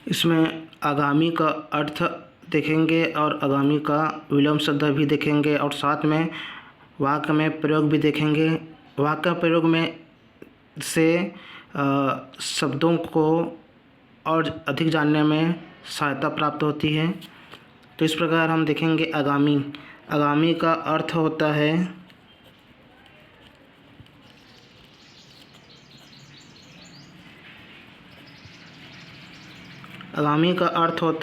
इसमें आगामी का अर्थ देखेंगे और आगामी का विलोम शब्द भी देखेंगे और साथ में वाक्य में प्रयोग भी देखेंगे। वाक्य प्रयोग में से शब्दों को और अधिक जानने में सहायता प्राप्त होती है। तो इस प्रकार हम देखेंगे आगामी। आगामी का अर्थ होता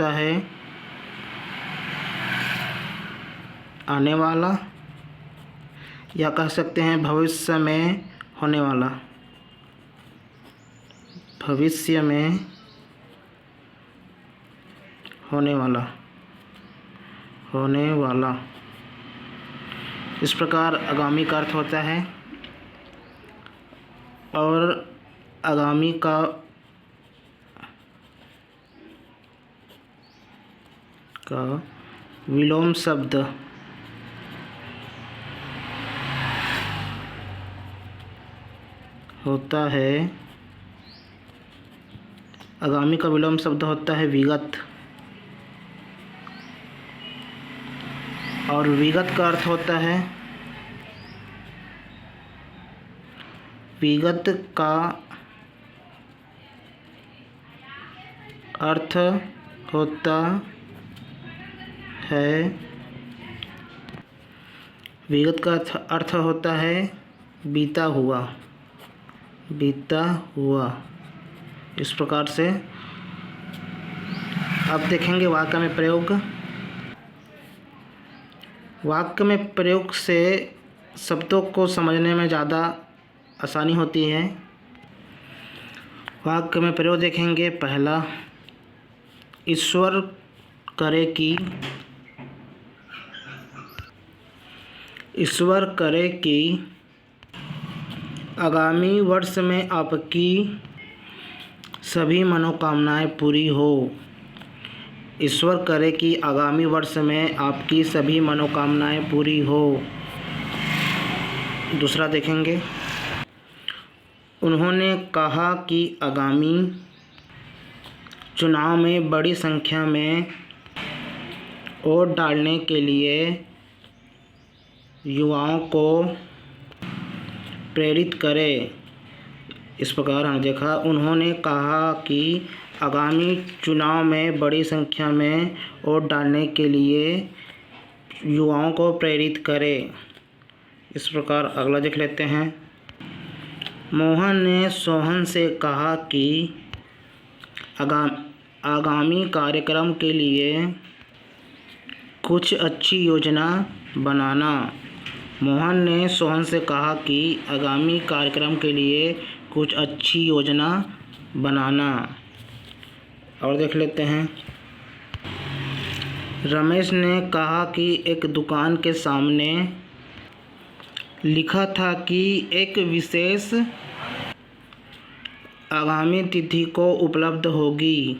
है आने वाला, या कह सकते हैं भविष्य में होने वाला। भविष्य में होने वाला इस प्रकार आगामी का अर्थ होता है। और आगामी का विलोम शब्द होता है, आगामी का विलोम शब्द होता है विगत। और विगत का अर्थ होता है विगत का अर्थ होता है विगत का अर्थ होता है बीता हुआ। इस प्रकार से अब देखेंगे वाक्य में प्रयोग। वाक्य में प्रयोग से शब्दों को समझने में ज़्यादा आसानी होती है। वाक्य में प्रयोग देखेंगे। पहला, ईश्वर करे कि आगामी वर्ष में आपकी सभी मनोकामनाएं पूरी हो। ईश्वर करे कि आगामी वर्ष में आपकी सभी मनोकामनाएं पूरी हो। दूसरा देखेंगे, उन्होंने कहा कि आगामी चुनाव में बड़ी संख्या में वोट डालने के लिए युवाओं को प्रेरित करें। इस प्रकार हमने देखा, उन्होंने कहा कि आगामी चुनाव में बड़ी संख्या में वोट डालने के लिए युवाओं को प्रेरित करें। इस प्रकार अगला देख लेते हैं। मोहन ने सोहन से कहा कि आगामी कार्यक्रम के लिए कुछ अच्छी योजना बनाना। मोहन ने सोहन से कहा कि आगामी कार्यक्रम के लिए कुछ अच्छी योजना बनाना। और देख लेते हैं। रमेश ने कहा कि एक दुकान के सामने लिखा था कि एक विशेष आगामी तिथि को उपलब्ध होगी।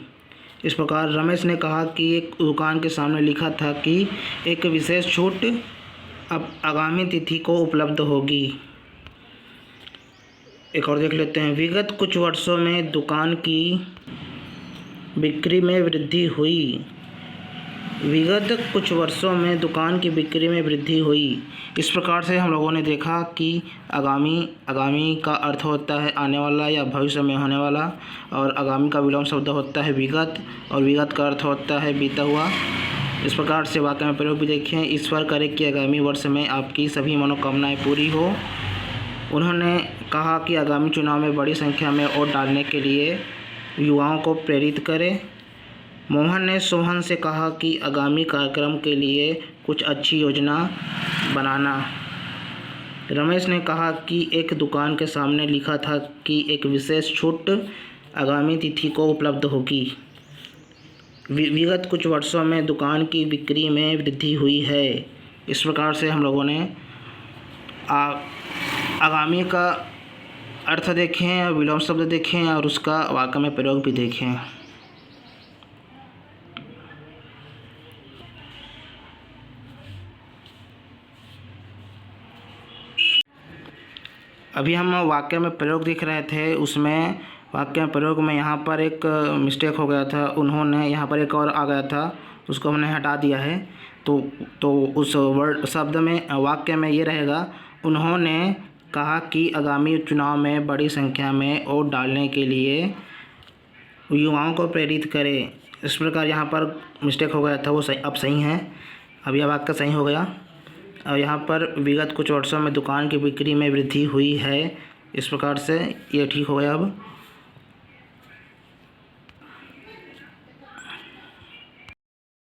इस प्रकार रमेश ने कहा कि एक दुकान के सामने लिखा था कि एक विशेष छूट अब आगामी तिथि को उपलब्ध होगी। एक और देख लेते हैं। विगत कुछ वर्षों में दुकान की बिक्री में वृद्धि हुई। विगत कुछ वर्षों में दुकान की बिक्री में वृद्धि हुई। इस प्रकार से हम लोगों ने देखा कि आगामी का अर्थ होता है आने वाला या भविष्य में होने वाला, और आगामी का विलोम शब्द होता है विगत, और विगत का अर्थ होता है बीता हुआ। इस प्रकार से वाक्य में प्रयोग भी देखें। ईश्वर करे कि आगामी वर्ष में आपकी सभी मनोकामनाएं पूरी हो। उन्होंने कहा कि आगामी चुनाव में बड़ी संख्या में वोट डालने के लिए युवाओं को प्रेरित करें। मोहन ने सोहन से कहा कि आगामी कार्यक्रम के लिए कुछ अच्छी योजना बनाना। रमेश ने कहा कि एक दुकान के सामने लिखा था कि एक विशेष छूट आगामी तिथि को उपलब्ध होगी। विगत कुछ वर्षों में दुकान की बिक्री में वृद्धि हुई है। इस प्रकार से हम लोगों ने आगामी का अर्थ देखें और विलोम शब्द देखें और उसका वाक्य में प्रयोग भी देखें। अभी हम वाक्य में प्रयोग देख रहे थे, उसमें वाक्य में प्रयोग में यहाँ पर एक मिस्टेक हो गया था, उन्होंने यहाँ पर एक और आ गया था, उसको हमने हटा दिया है। तो उस वर्ड शब्द में वाक्य में ये रहेगा, उन्होंने कहा कि आगामी चुनाव में बड़ी संख्या में वोट डालने के लिए युवाओं को प्रेरित करें। इस प्रकार यहाँ पर मिस्टेक हो गया था, वो सही, अब सही है। अब यह वाक्य सही हो गया। और यहाँ पर विगत कुछ वर्षों में दुकान की बिक्री में वृद्धि हुई है, इस प्रकार से ये ठीक हो गया अब।